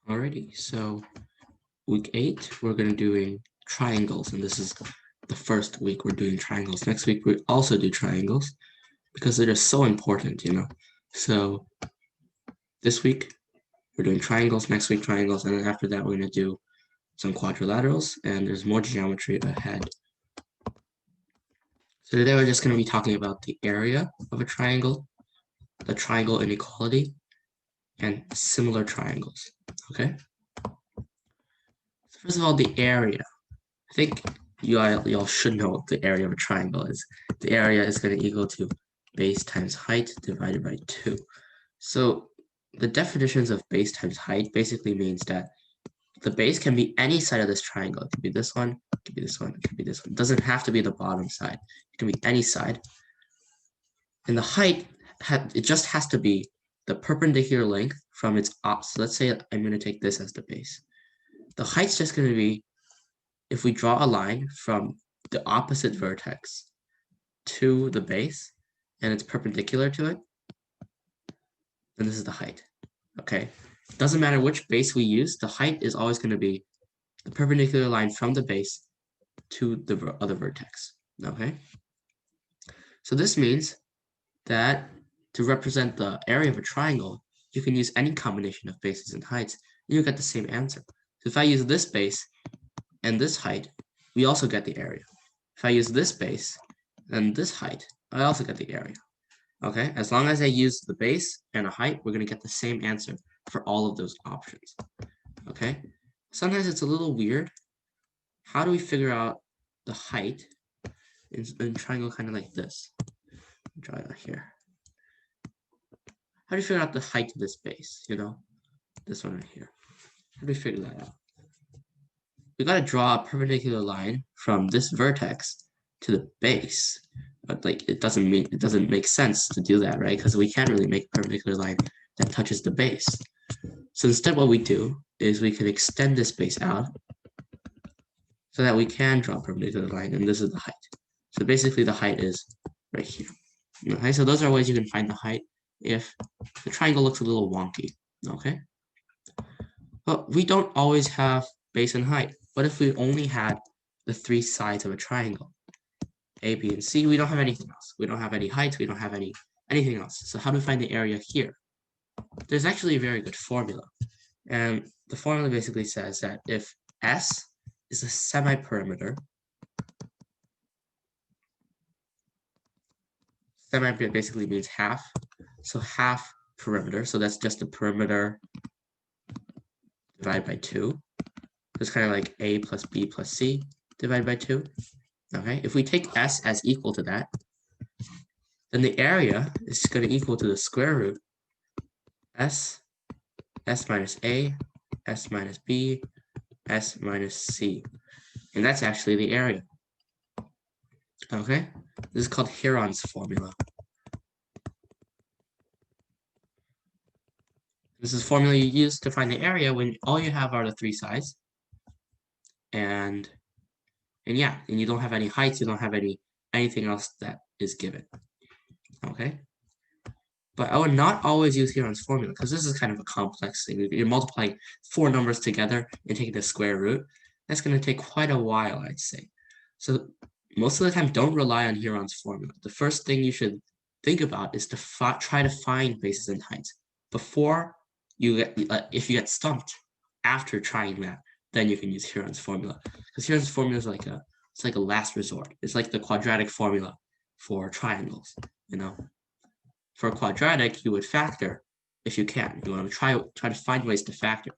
Alrighty, so week 8, we're going to doing triangles, and this is the first week we're doing triangles. Next week, we also do triangles because they're just so important. So this week, we're doing triangles, next week triangles, and then after that, we're going to do some quadrilaterals, and there's more geometry ahead. So today, we're just going to be talking about the area of a triangle, the triangle inequality, and similar triangles, okay? So first of all, the area. I think y'all should know what the area of a triangle is. The area is going to equal to base times height divided by 2. So the definitions of base times height basically means that the base can be any side of this triangle. It could be this one, it could be this one, it could be this one. It doesn't have to be the bottom side. It can be any side. And the height, it just has to be the perpendicular length from its opposite. So let's say I'm going to take this as the base. The height's just going to be, if we draw a line from the opposite vertex to the base, and it's perpendicular to it, then this is the height, okay? Doesn't matter which base we use, the height is always going to be the perpendicular line from the base to the other vertex, okay? So this means that to represent the area of a triangle, you can use any combination of bases and heights, and you'll get the same answer. So if I use this base and this height, we also get the area. If I use this base and this height, I also get the area. Okay, as long as I use the base and a height, we're going to get the same answer for all of those options. Okay, sometimes it's a little weird. How do we figure out the height in a triangle kind of like this? Draw it out here. How do you figure out the height of this base? This one right here. How do we figure that out? We got to draw a perpendicular line from this vertex to the base, but it doesn't make sense to do that, right? Because we can't really make a perpendicular line that touches the base. So instead, what we do is we can extend this base out so that we can draw a perpendicular line, and this is the height. So basically, the height is right here. Okay, so those are ways you can find the height if the triangle looks a little wonky. Okay, but we don't always have base and height. What if we only had the 3 sides of a triangle? A, B, and C, we don't have anything else. We don't have any heights, we don't have anything else. So how do we find the area here? There's actually a very good formula. And the formula basically says that if S is a semi-perimeter, semi-perimeter basically means half. So half perimeter, so that's just the perimeter divided by 2. It's kind of like A plus B plus C divided by 2. Okay, if we take S as equal to that, then the area is going to equal to the square root S minus A, S minus B, S minus C. And that's actually the area. Okay, this is called Heron's formula. This is a formula you use to find the area when all you have are the 3 sides. And you don't have any heights, you don't have anything else that is given. Okay? But I would not always use Heron's formula because this is kind of a complex thing. You're multiplying 4 numbers together and taking the square root. That's going to take quite a while, I'd say. So most of the time, don't rely on Heron's formula. The first thing you should think about is to try to find bases and heights before you get, if you get stumped after trying that, then you can use Heron's formula. Because Heron's formula is it's like a last resort. It's like the quadratic formula for triangles, For a quadratic, you would factor if you can. You want to try to find ways to factor.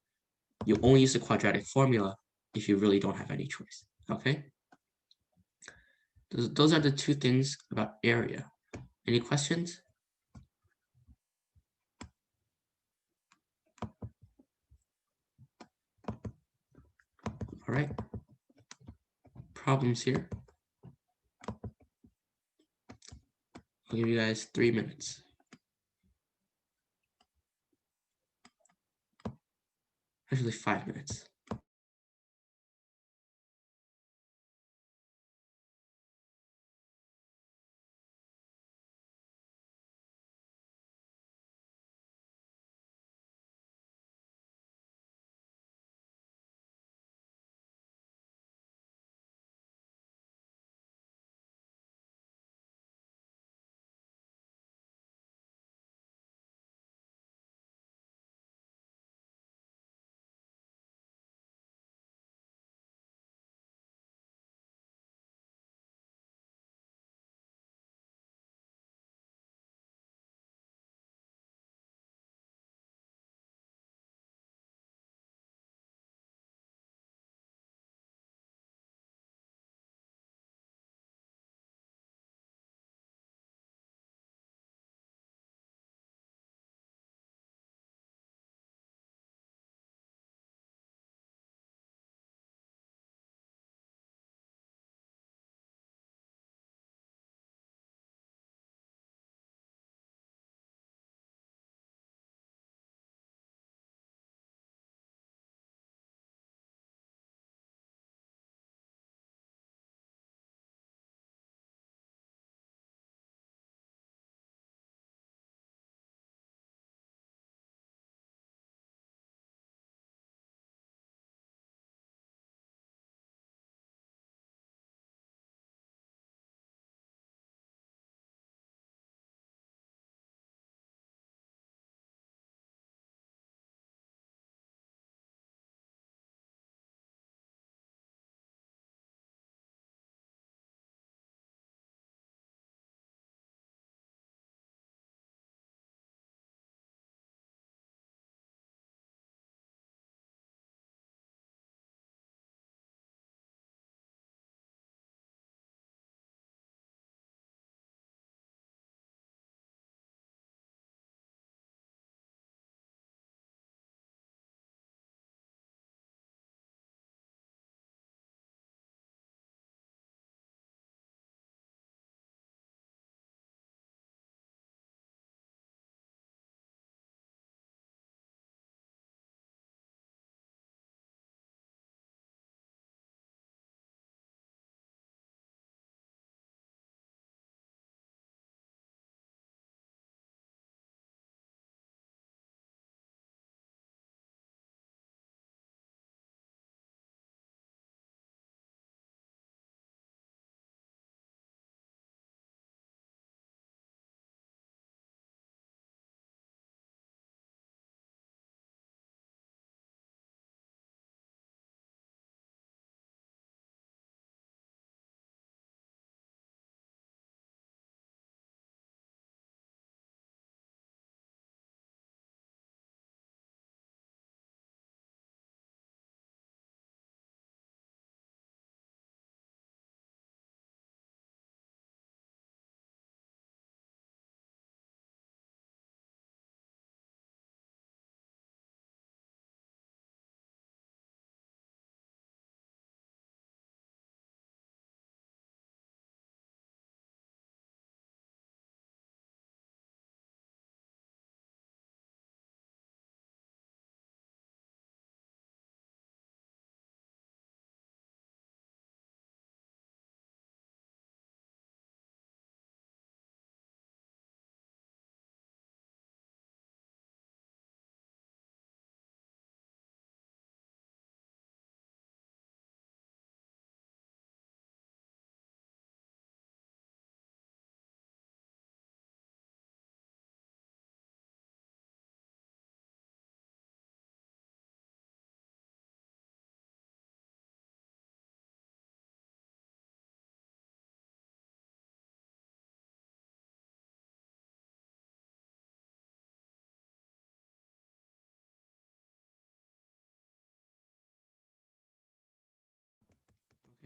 You only use the quadratic formula if you really don't have any choice. Okay? Those are the 2 things about area. Any questions? All right. Problems here. I'll give you guys 3 minutes. Actually, 5 minutes.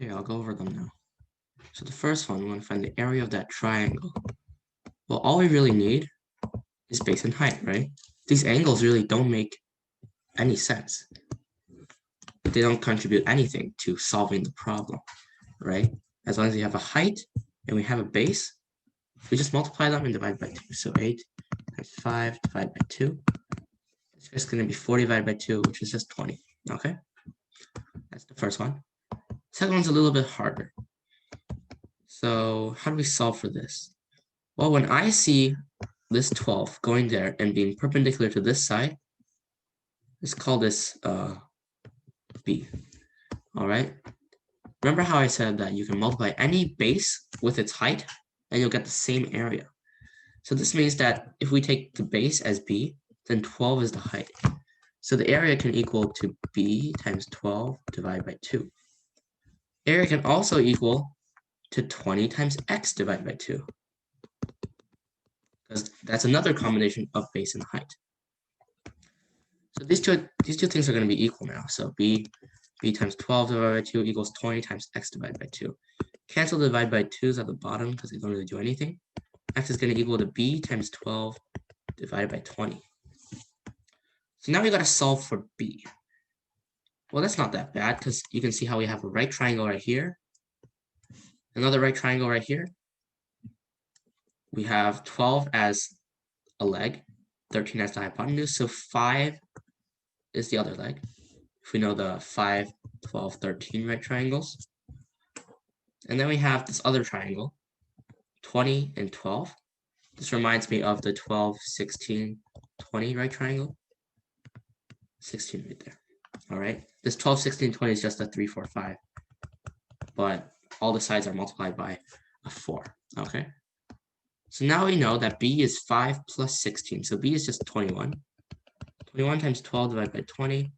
Okay, I'll go over them now. So the first one, we want to find the area of that triangle. Well, all we really need is base and height, right? These angles really don't make any sense. They don't contribute anything to solving the problem, right? As long as you have a height and we have a base, we just multiply them and divide by 2. So 8 times 5 divided by 2. It's just going to be 4 divided by 2, which is just 20. Okay? That's the first one. Second one's a little bit harder. So how do we solve for this? Well, when I see this 12 going there and being perpendicular to this side, let's call this B. All right? Remember how I said that you can multiply any base with its height and you'll get the same area. So this means that if we take the base as B, then 12 is the height. So the area can equal to B times 12 divided by 2. Area can also equal to 20 times X divided by 2. Because that's another combination of base and height. So these two things are going to be equal now. So B times 12 divided by 2 equals 20 times X divided by 2. Cancel the divide by 2's at the bottom because they don't really do anything. X is going to equal to B times 12 divided by 20. So now we got to solve for B. Well, that's not that bad because you can see how we have a right triangle right here, another right triangle right here. We have 12 as a leg, 13 as the hypotenuse, so 5 is the other leg. If we know the 5, 12, 13 right triangles. And then we have this other triangle, 20 and 12. This reminds me of the 12, 16, 20 right triangle. 16 right there. All right. This 12, 16, 20 is just a 3, 4, 5. But all the sides are multiplied by a 4. Okay. So now we know that B is 5 plus 16. So B is just 21. 21 times 12 divided by 20.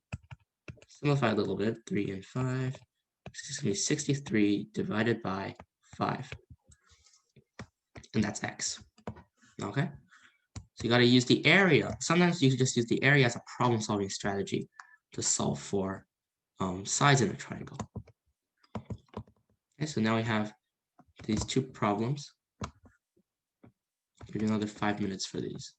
Simplify a little bit. 3 and 5. It's going to be 63 divided by 5. And that's X. Okay. So you got to use the area. Sometimes you can just use the area as a problem-solving strategy to solve for sides in a triangle. Okay, so now we have these two problems. Give you another 5 minutes for these.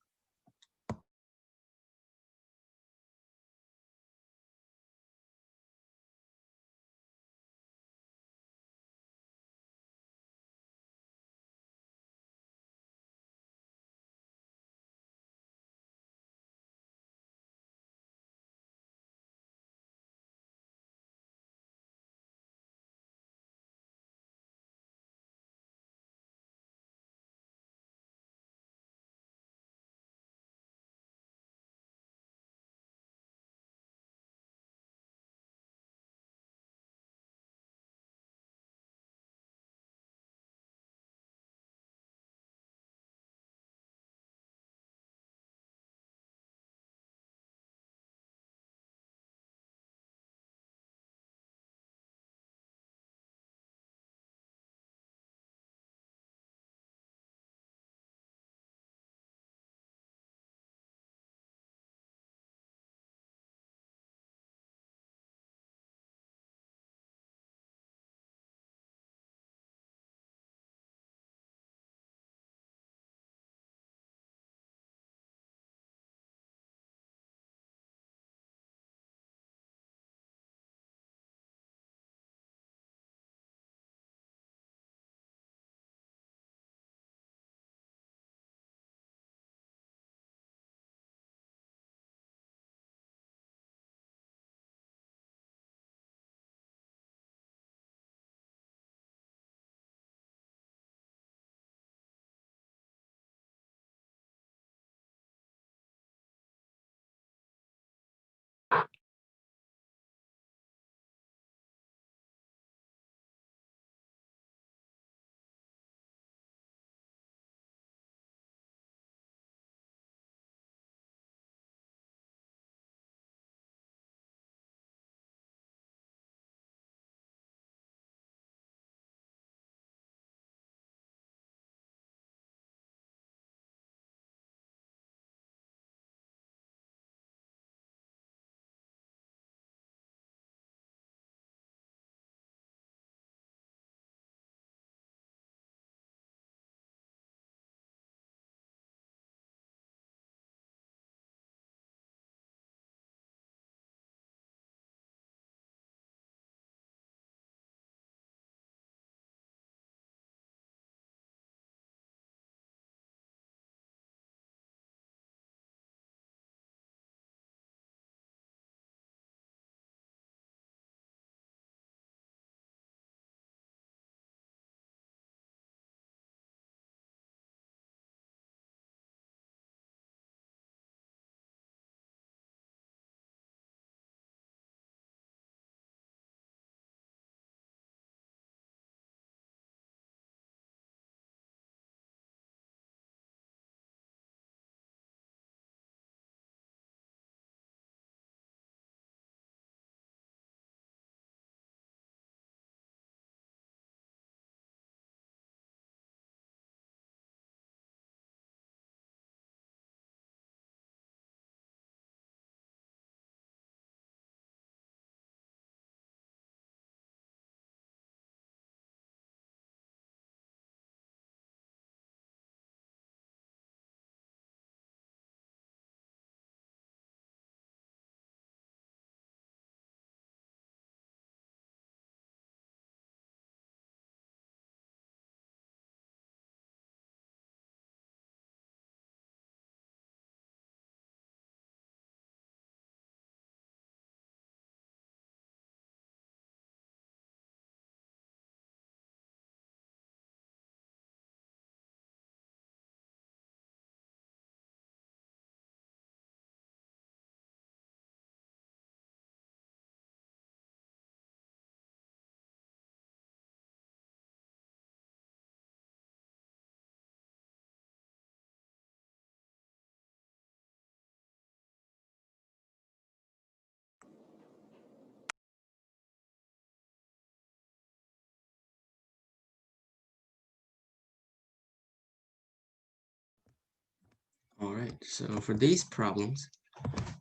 All right, so for these problems,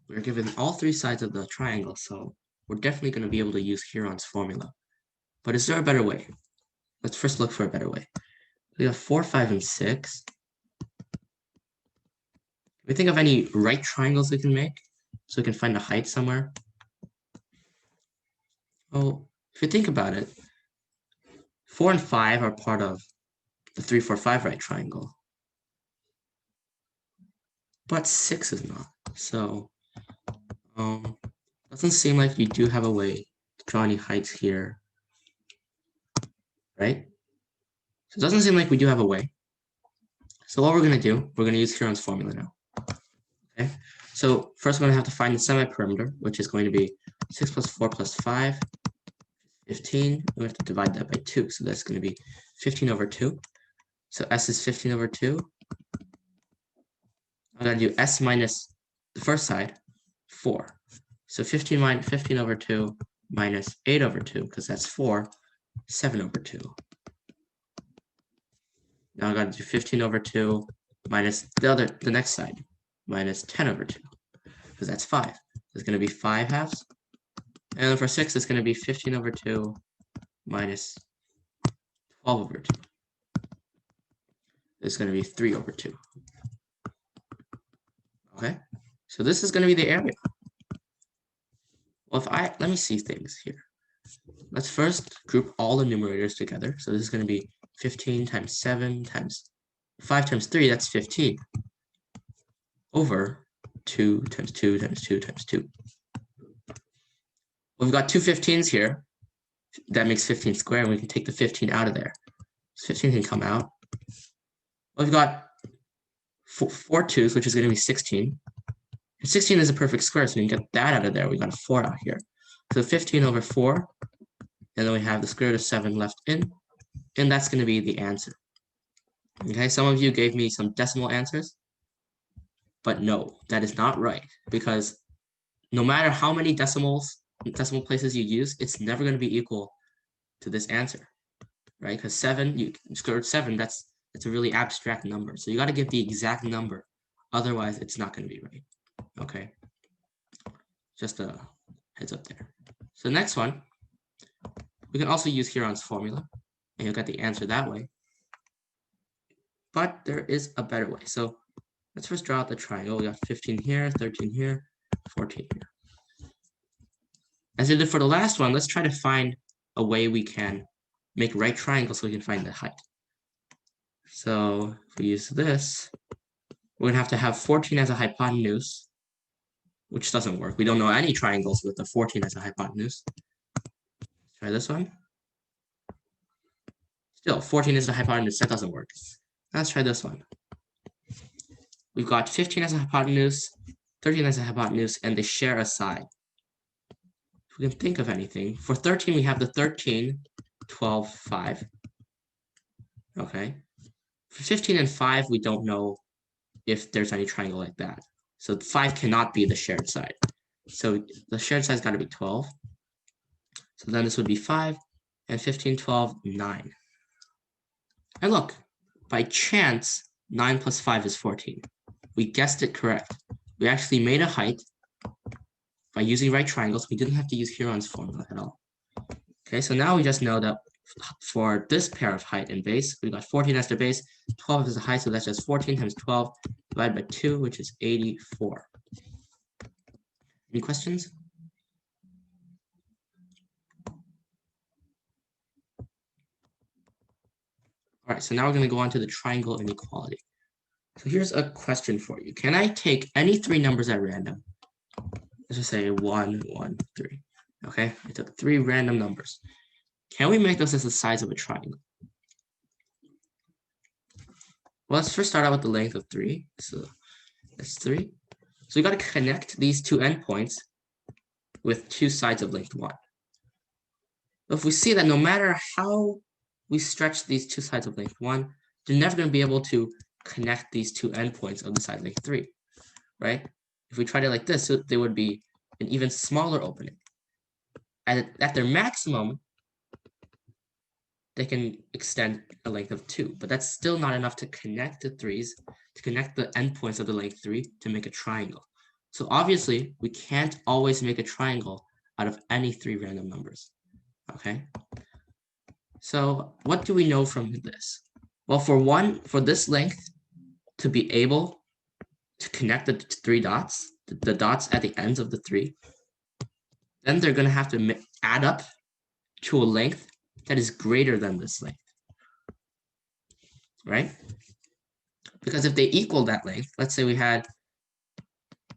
we're given all three sides of the triangle, so we're definitely going to be able to use Huron's formula. But is there a better way? Let's first look for a better way. We have 4, 5, and 6. Can we think of any right triangles we can make so we can find a height somewhere? Well, if you think about it, 4 and 5 are part of the 3, 4, 5 right triangle, but 6 is not. So doesn't seem like you do have a way to draw any heights here, right? So it doesn't seem like we do have a way. So what we're going to do, we're going to use Huron's formula now. Okay, so first we're going to have to find the semi-perimeter, which is going to be 6 plus 4 plus 5, 15. We have to divide that by 2, so that's going to be 15 over 2. So S is 15 over 2. I'm going to do S minus the first side, 4. So 15 minus 15 over 2 minus 8 over 2, because that's 4, 7 over 2. Now I got to do 15 over 2 minus the next side, minus 10 over 2, because that's 5. It's going to be 5 halves. And then for 6, it's going to be 15 over 2 minus 12 over 2. It's going to be 3 over 2. Okay, so this is going to be the area. Well, let me see things here. Let's first group all the numerators together. So this is going to be 15 times 7 times 5 times 3, that's 15, over 2 times 2 times 2 times 2. We've got two 15s here. That makes 15 squared, and we can take the 15 out of there. So 15 can come out. We've got four 2s, which is going to be 16. And 16 is a perfect square, so we can get that out of there. We got a 4 out here. So 15 over 4, and then we have the square root of 7 left in, and that's going to be the answer. Okay, some of you gave me some decimal answers, but no, that is not right, because no matter how many decimal places you use, it's never going to be equal to this answer, right? Because 7, square root 7, that's a really abstract number. So you got to get the exact number. Otherwise, it's not going to be right. Okay. Just a heads up there. So the next one, we can also use Huron's formula, and you'll get the answer that way. But there is a better way. So let's first draw out the triangle. We got 15 here, 13 here, 14 here. As we did for the last one, let's try to find a way we can make right triangles so we can find the height. So if we use this, we're gonna have to have 14 as a hypotenuse, which doesn't work. We don't know any triangles with the 14 as a hypotenuse. Let's try this one. Still, 14 is the hypotenuse. That doesn't work. Let's try this one. We've got 15 as a hypotenuse, 13 as a hypotenuse, and they share a side. If we can think of anything, for 13, we have the 13, 12, 5. Okay. For 15 and 5, we don't know if there's any triangle like that. So 5 cannot be the shared side. So the shared side's got to be 12. So then this would be 5, and 15, 12, 9. And look, by chance, 9 plus 5 is 14. We guessed it correct. We actually made a height by using right triangles. We didn't have to use Huron's formula at all. Okay, so now we just know that for this pair of height and base, we got 14 as the base, 12 as the height, so that's just 14 times 12 divided by 2, which is 84. Any questions? All right, so now we're going to go on to the triangle inequality. So here's a question for you. Can I take any three numbers at random? Let's just say 1, 1, 3. Okay, I took 3 random numbers. Can we make those as the size of a triangle? Well, let's first start out with the length of 3. So that's 3. So we got to connect these two endpoints with two sides of length 1. If we see that no matter how we stretch these two sides of length 1, they're never going to be able to connect these two endpoints of the side length 3, right? If we tried it like this, so there would be an even smaller opening. At their maximum, they can extend a length of 2, but that's still not enough to connect the 3s to connect the endpoints of the length 3 to make a triangle. So obviously, we can't always make a triangle out of any 3 random numbers, okay? So what do we know from this? Well, for this length to be able to connect the 3 dots, the dots at the ends of the 3, then they're going to have to add up to a length that is greater than this length, right? Because if they equal that length, let's say we had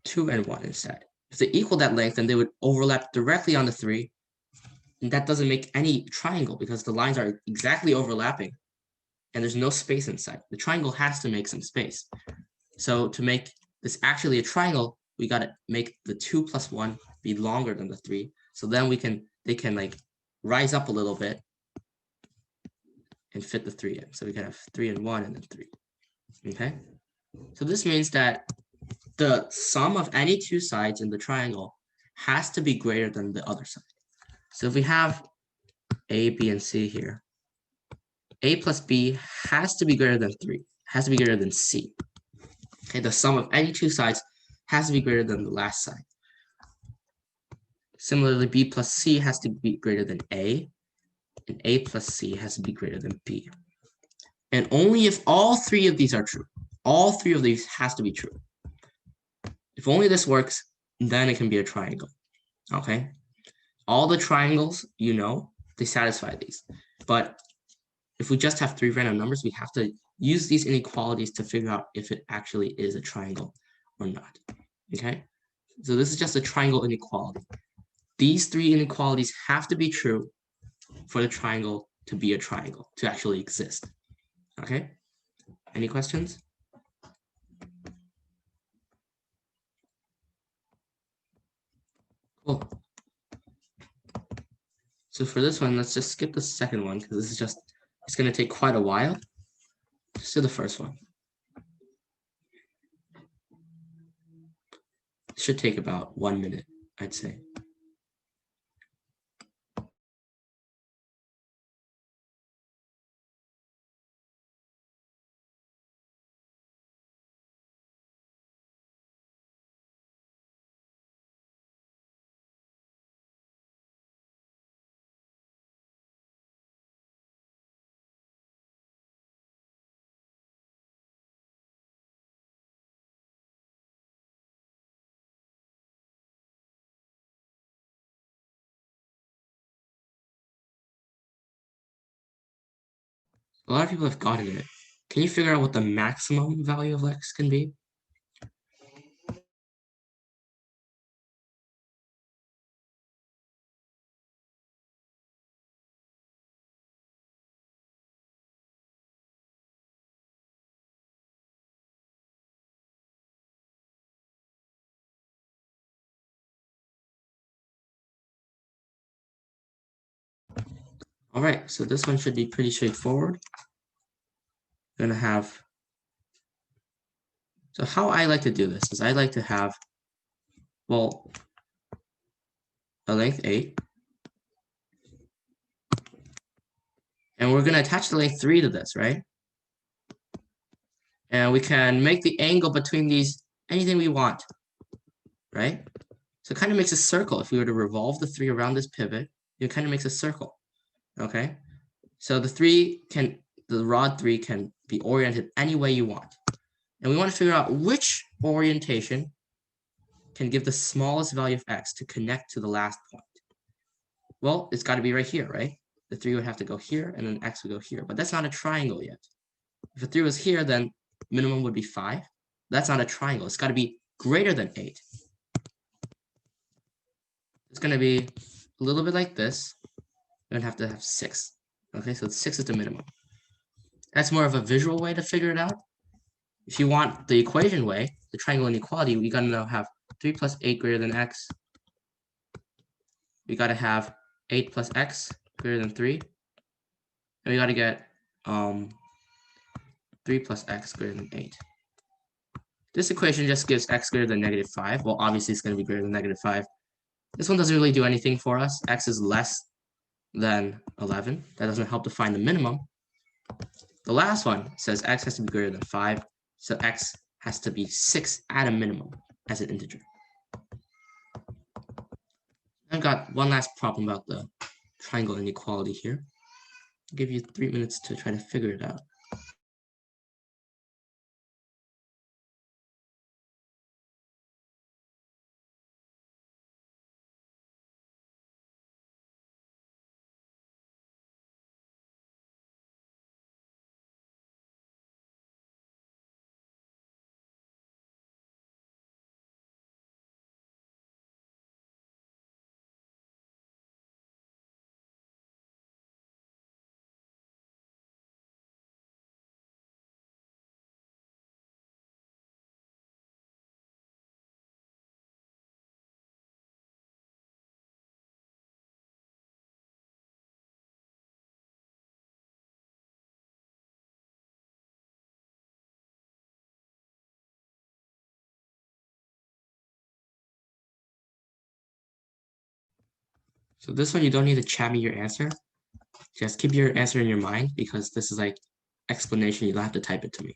2 and 1 instead. If they equal that length, then they would overlap directly on the 3, and that doesn't make any triangle because the lines are exactly overlapping and there's no space inside. The triangle has to make some space. So to make this actually a triangle, we got to make the 2 plus 1 be longer than the 3. So then they can like rise up a little bit and fit the 3 in. So we can have 3 and 1 and then 3. Okay? So this means that the sum of any 2 sides in the triangle has to be greater than the other side. So if we have A, B, and C here, A plus B has to be greater than 3, has to be greater than C. Okay, the sum of any 2 sides has to be greater than the last side. Similarly, B plus C has to be greater than A, and A plus C has to be greater than B. And only if all 3 of these are true, all 3 of these has to be true. If only this works, then it can be a triangle, okay? All the triangles, you know, they satisfy these. But if we just have 3 random numbers, we have to use these inequalities to figure out if it actually is a triangle or not, okay? So this is just a triangle inequality. These 3 inequalities have to be true for the triangle to be a triangle, to actually exist, okay? Any questions? Cool. So for this one, let's just skip the second one because this is just, it's going to take quite a while. Just do the first one. It should take about 1 minute, I'd say. A lot of people have gotten it. Can you figure out what the maximum value of x can be? All right, so this one should be pretty straightforward. We're gonna have, so how I like to do this is I like to have, well, a length 8. And we're gonna attach the length 3 to this, right? And we can make the angle between these anything we want, right? So it kind of makes a circle. If we were to revolve the 3 around this pivot, it kind of makes a circle, okay? So the rod 3 can be oriented any way you want. And we want to figure out which orientation can give the smallest value of x to connect to the last point. Well, it's got to be right here, right? The 3 would have to go here, and then x would go here. But that's not a triangle yet. If the 3 was here, then minimum would be 5. That's not a triangle. It's got to be greater than 8. It's going to be a little bit like this. We're going to have 6. Okay, so 6 is the minimum. That's more of a visual way to figure it out. If you want the equation way, the triangle inequality, we got to have 3 plus 8 greater than x. We got to have 8 plus x greater than 3. And we got to get 3 plus x greater than 8. This equation just gives x greater than -5. Well, obviously, it's going to be greater than -5. This one doesn't really do anything for us. X is less than 11. That doesn't help to find the minimum. The last one says x has to be greater than 5. So x has to be 6 at a minimum as an integer. I've got one last problem about the triangle inequality here. I'll give you 3 minutes to try to figure it out. So this one, you don't need to chat me your answer. Just keep your answer in your mind because this is like explanation. You don't have to type it to me.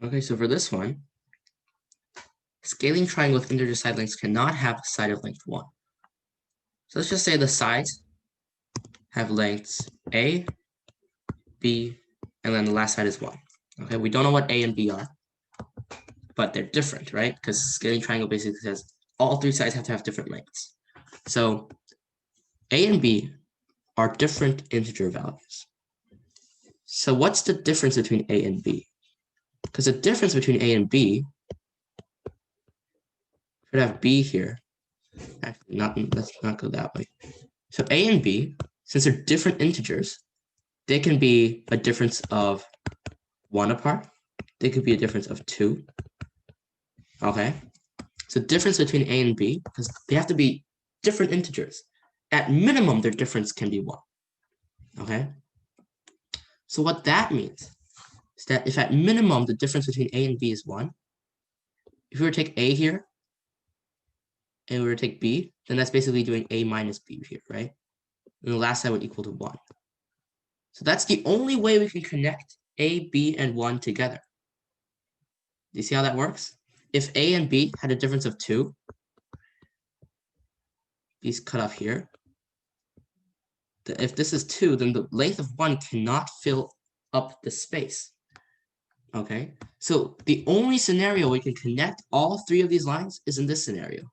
Okay, so for this one, scaling triangle with integer side lengths cannot have a side of length 1. So let's just say the sides have lengths a, b, and then the last side is 1. Okay, we don't know what a and b are, but they're different, right? Because scaling triangle basically says all 3 sides have to have different lengths. So a and b are different integer values. So what's the difference between a and b? Because the difference between a and b should have b here. Actually, let's not go that way. So a and b, since they're different integers, they can be a difference of 1 apart. They could be a difference of 2. Okay. So difference between a and b, because they have to be different integers. At minimum, their difference can be 1. Okay. So what that means is that if at minimum the difference between a and b is 1, if we were to take a here and we were to take b, then that's basically doing a minus b here, right? And the last side would equal to 1. So that's the only way we can connect a, b, and 1 together. Do you see how that works? If a and b had a difference of 2, b's cut off here. If this is 2, then the length of 1 cannot fill up the space. Okay, so the only scenario we can connect all 3 of these lines is in this scenario.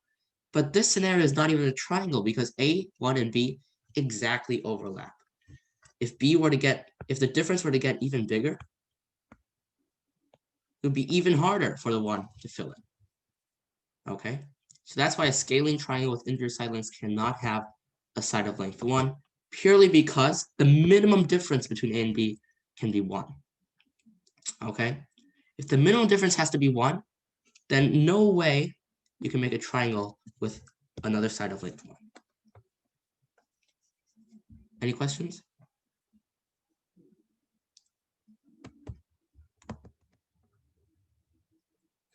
But this scenario is not even a triangle because a, 1, and b exactly overlap. If the difference were to get even bigger, it would be even harder for the 1 to fill in. Okay, so that's why a scaling triangle with integer side lengths cannot have a side of length 1, purely because the minimum difference between A and B can be 1. Okay? If the minimum difference has to be 1, then no way you can make a triangle with another side of length 1. Any questions?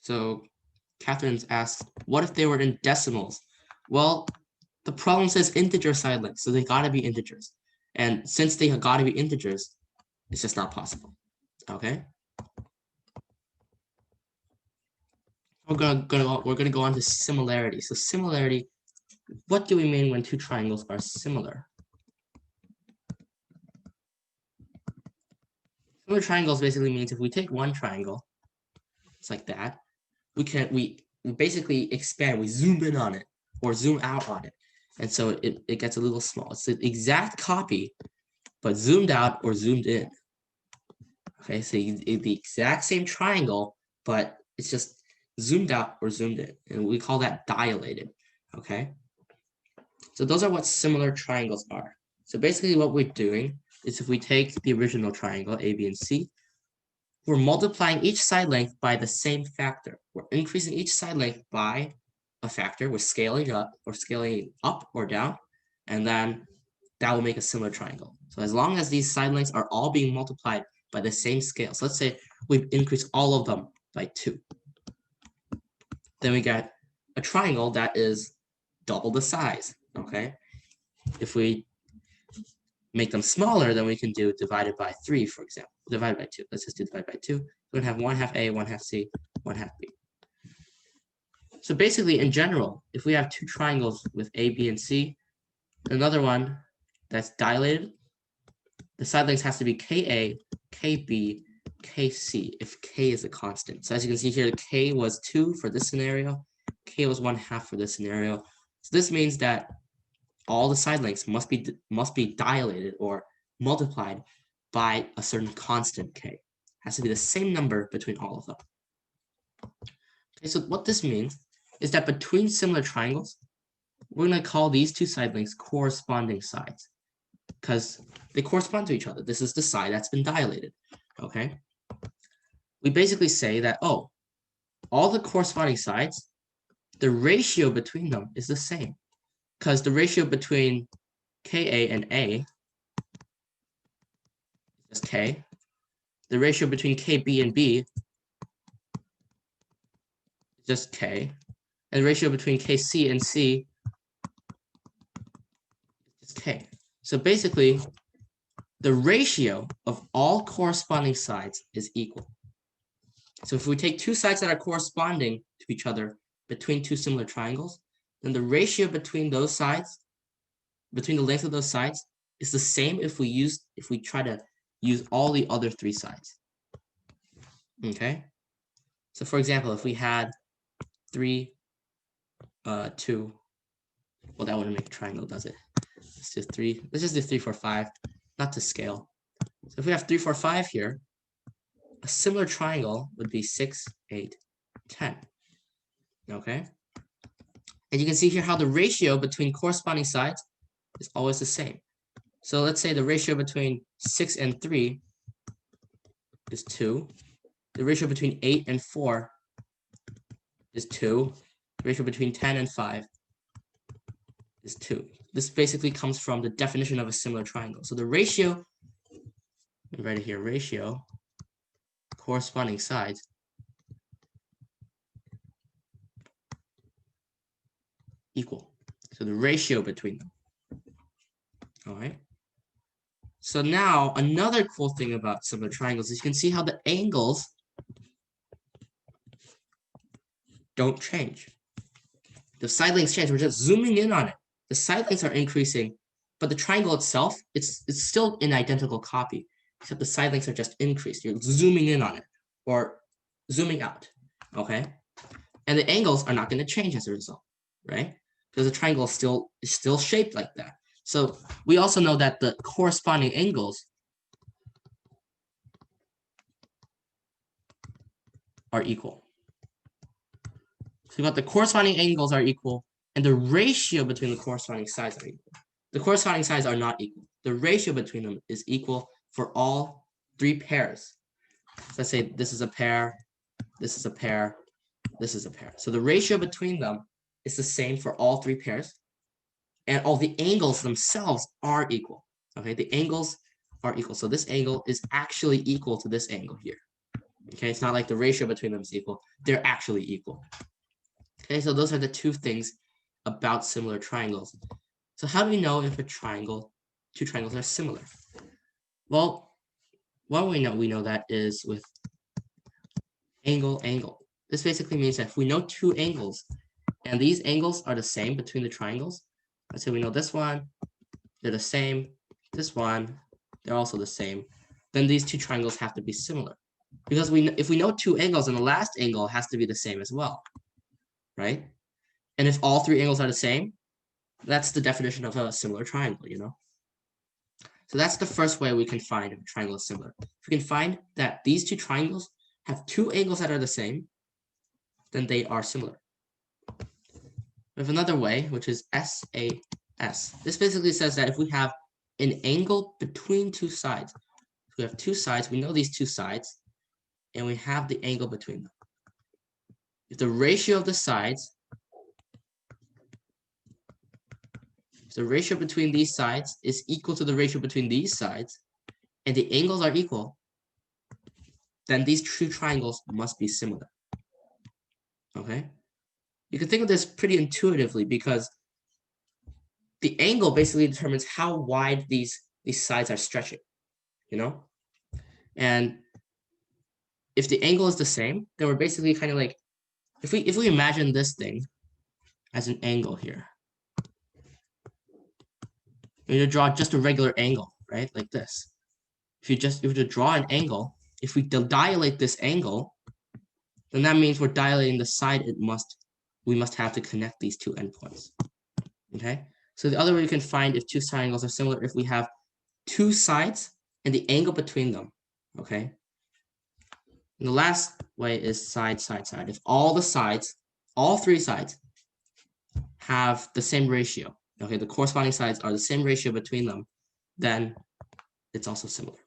So Catherine's asked, what if they were in decimals? Well, the problem says integer side length, so they gotta be integers. And since they gotta be integers, it's just not possible. Okay? We're gonna go on to similarity. So similarity, what do we mean when two triangles are similar? Similar triangles basically means if we take one triangle, it's like that, we basically expand, we zoom in on it or zoom out on it. And so it gets a little small. It's the exact copy, but zoomed out or zoomed in. Okay, so the exact same triangle, but it's just zoomed out or zoomed in. And we call that dilated. Okay. So those are what similar triangles are. So basically what we're doing is if we take the original triangle, A, B, and C, we're multiplying each side length by the same factor. We're increasing each side length by a factor. We're scaling up or down, and then that will make a similar triangle. So as long as these side lengths are all being multiplied by the same scale, so let's say we've increased all of them by 2. Then we get a triangle that is double the size, okay? If we make them smaller, then we can do divided by 3, for example. Divided by 2. Let's just do divided by 2. We're going to have 1/2 A, 1/2 C, 1/2 B. So basically, in general, if we have two triangles with A, B, and C, another one that's dilated, the side length has to be KA, KB, KC, if K is a constant. So as you can see here, K was 2 for this scenario, K was 1/2 for this scenario. So this means that all the side lengths must be dilated or multiplied by a certain constant K. It has to be the same number between all of them. Okay, so what this means is that between similar triangles, we're going to call these two side lengths corresponding sides because they correspond to each other. This is the side that's been dilated. Okay. We basically say that, oh, all the corresponding sides, the ratio between them is the same because the ratio between Ka and A is K. The ratio between KB and B is just K. And the ratio between KC and C is K. So basically, the ratio of all corresponding sides is equal. So if we take two sides that are corresponding to each other between two similar triangles, then the ratio between those sides, between the length of those sides, is the same if we try to use all the other three sides. Okay? So for example, if we had 3, 2, well, that wouldn't make a triangle, does it? Let's just do 3, 4, 5, not to scale. So if we have 3, 4, 5 here, a similar triangle would be 6, 8, 10. Okay? And you can see here how the ratio between corresponding sides is always the same. So let's say the ratio between 6 and 3 is 2. The ratio between 8 and 4 is 2. The ratio between 10 and 5 is 2. This basically comes from the definition of a similar triangle. So the ratio, right here, ratio, corresponding sides, equal. So the ratio between them. All right. So now another cool thing about similar triangles is you can see how the angles don't change. The side lengths change. We're just zooming in on it. The side lengths are increasing, but the triangle itself, it's still an identical copy, except the side lengths are just increased. You're zooming in on it or zooming out, okay? And the angles are not going to change as a result, right? Because the triangle is still shaped like that. So we also know that the corresponding angles are equal. So we got the corresponding angles are equal, and the ratio between the corresponding sides are equal. the corresponding sides are not equal. The ratio between them is equal for all three pairs. So let's say this is a pair, this is a pair, this is a pair. So the ratio between them is the same for all three pairs, and all the angles themselves are equal. Okay, the angles are equal. So this angle is actually equal to this angle here. Okay, it's not like the ratio between them is equal. They're actually equal. Okay, so those are the two things about similar triangles. So how do we know if two triangles are similar? Well, what we know that is with angle, angle. This basically means that if we know two angles, and these angles are the same between the triangles, let's say we know this one, they're the same, this one, they're also the same, then these two triangles have to be similar. Because if we know two angles, then the last angle has to be the same as well, right? And if all three angles are the same, that's the definition of a similar triangle, you know? So that's the first way we can find if a triangle is similar. If we can find that these two triangles have two angles that are the same, then they are similar. We have another way, which is SAS. This basically says that if we have an angle between two sides, if we have two sides, we know these two sides, and we have the angle between them. If the ratio of the sides, if the ratio between these sides is equal to the ratio between these sides, and the angles are equal, then these two triangles must be similar. Okay? You can think of this pretty intuitively because the angle basically determines how wide these sides are stretching, you know? And if the angle is the same, then we're basically kind of like, if we imagine this thing as an angle here, we're going to draw just a regular angle, right? Like this. If you were to draw an angle, if we dilate this angle, then that means we're dilating the side we must have to connect these two endpoints. Okay? So the other way you can find if two triangles are similar, if we have two sides and the angle between them. Okay? And the last way is side, side, side. If all the sides, all three sides, have the same ratio, okay, the corresponding sides are the same ratio between them, then it's also similar.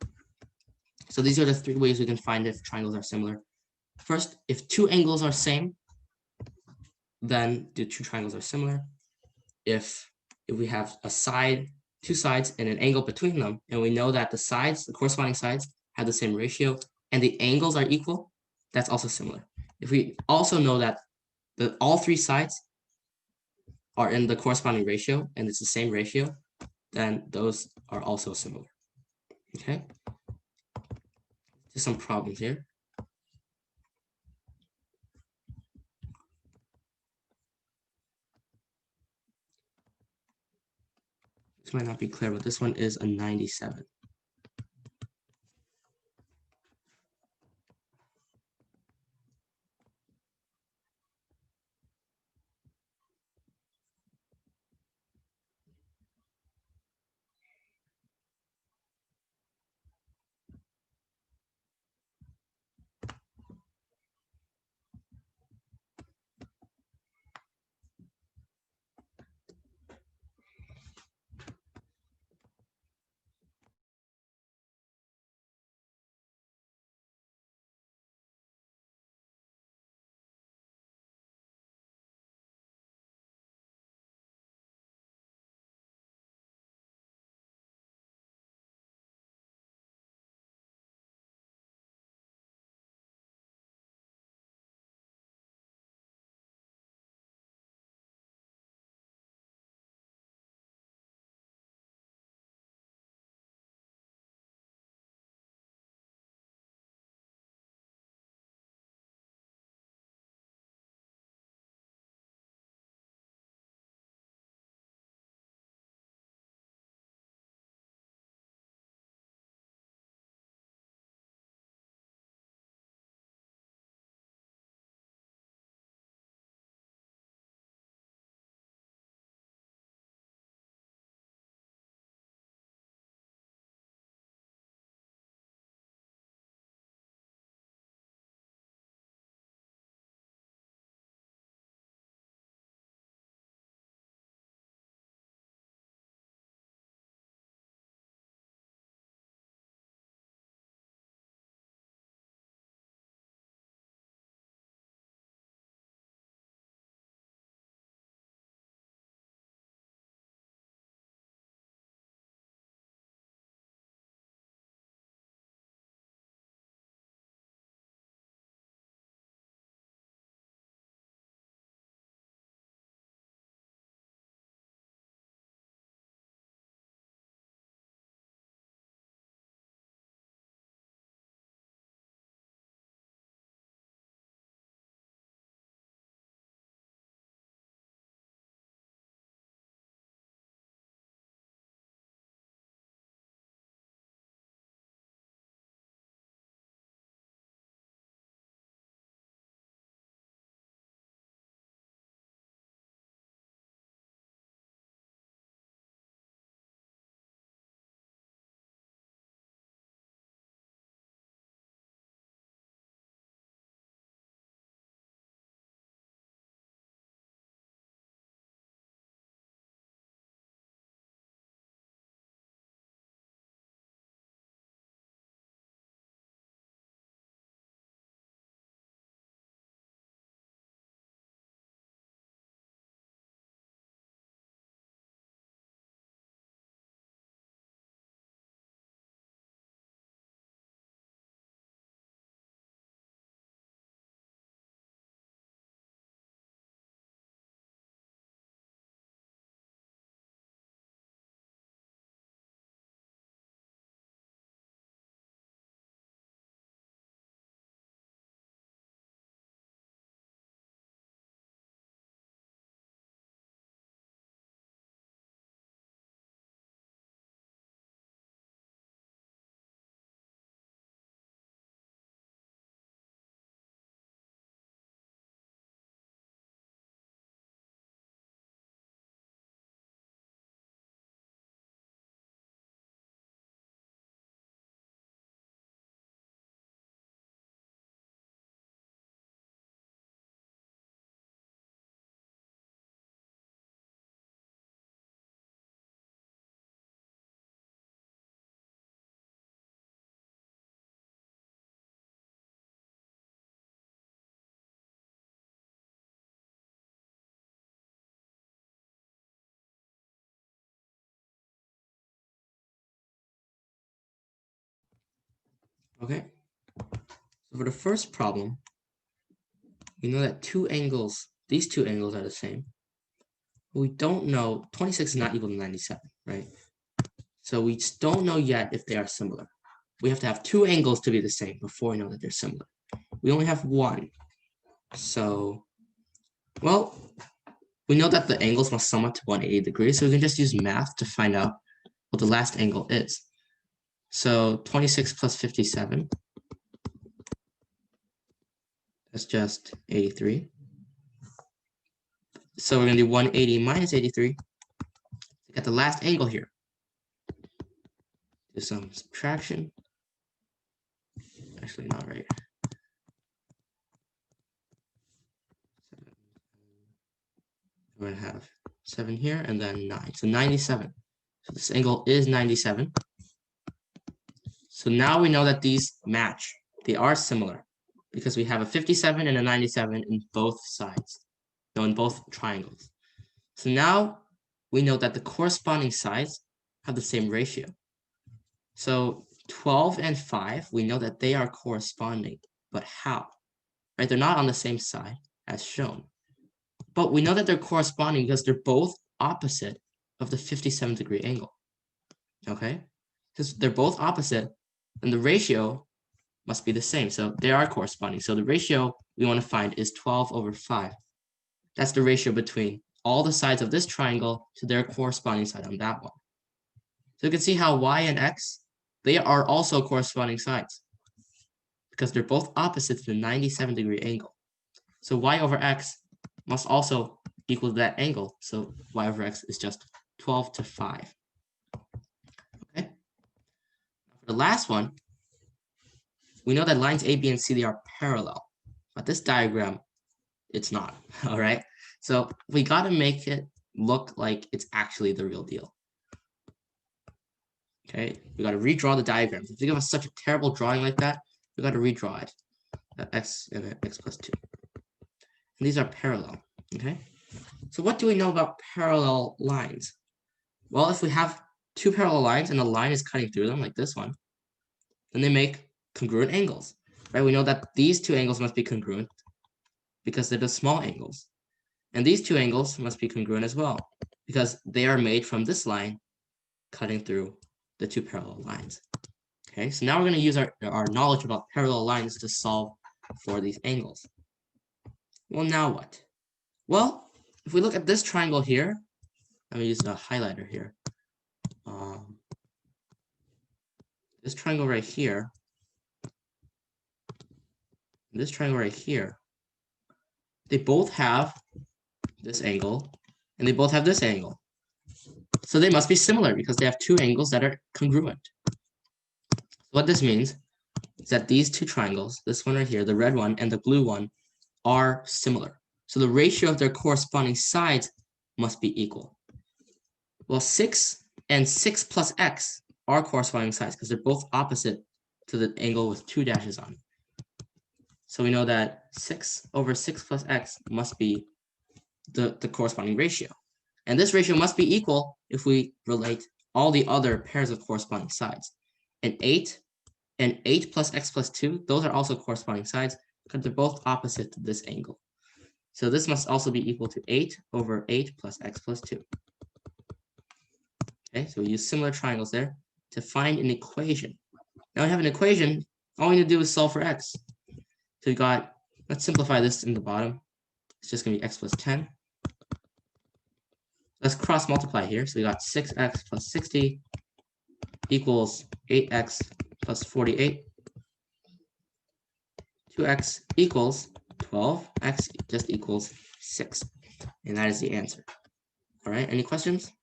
So these are the three ways we can find if triangles are similar. First, if two angles are same, then the two triangles are similar. If we have a side, two sides, and an angle between them, and we know that the corresponding sides, have the same ratio, and the angles are equal, that's also similar. If we also know that all three sides are in the corresponding ratio, and it's the same ratio, then those are also similar. Okay? Just some problems here. This might not be clear, but this one is a 97. Okay, so for the first problem, we know that these two angles are the same. But we don't know, 26 is not equal to 97, right? So we just don't know yet if they are similar. We have to have two angles to be the same before we know that they're similar. We only have one. So, well, we know that the angles must sum up to 180 degrees, so we can just use math to find out what the last angle is. So 26 plus 57, that's just 83. So we're going to do 180 minus 83 to get the last angle here. Do some subtraction. Actually, not right. We're going to have 7 here and then 9. So 97. So this angle is 97. So now we know that these match. They are similar because we have a 57 and a 97 in both sides. No, in both triangles. So now we know that the corresponding sides have the same ratio. So 12 and 5, we know that they are corresponding. But how? Right? They're not on the same side as shown. But we know that they're corresponding because they're both opposite of the 57-degree angle. Okay? Because they're both opposite, and the ratio must be the same. So they are corresponding. So the ratio we want to find is 12 over 5. That's the ratio between all the sides of this triangle to their corresponding side on that one. So you can see how y and x, they are also corresponding sides because they're both opposite to the 97-degree angle. So y over x must also equal that angle. So y over x is just 12 to 5. Okay. For the last one, we know that lines A, B, and C, they are parallel. But this diagram, it's not. All right. So we got to make it look like it's actually the real deal. Okay, we got to redraw the diagram. If you give us such a terrible drawing like that, we got to redraw it. X and x plus 2. And these are parallel. Okay, so what do we know about parallel lines? Well, if we have two parallel lines and the line is cutting through them like this one, then they make congruent angles. Right? We know that these two angles must be congruent because they're the small angles. And these two angles must be congruent as well because they are made from this line cutting through the two parallel lines. Okay, so now we're going to use our knowledge about parallel lines to solve for these angles. Well, now what? Well, if we look at this triangle here, let me use a highlighter here. This triangle right here, this triangle right here, they both have this angle, and they both have this angle. So they must be similar because they have two angles that are congruent. What this means is that these two triangles, this one right here, the red one and the blue one, are similar. So the ratio of their corresponding sides must be equal. Well, 6 and 6 plus x are corresponding sides because they're both opposite to the angle with two dashes on it. So we know that 6 over 6 plus x must be the corresponding ratio. And this ratio must be equal if we relate all the other pairs of corresponding sides. And 8 plus x plus 2, those are also corresponding sides because they're both opposite to this angle. So this must also be equal to 8 over 8 plus x plus 2. Okay, so we use similar triangles there to find an equation. Now we have an equation, all we need to do is solve for x. So we got, let's simplify this in the bottom. It's just going to be x plus 10. Let's cross multiply here. So we got 6x plus 60 equals 8x plus 48. 2x equals 12. X just equals 6. And that is the answer. All right, any questions?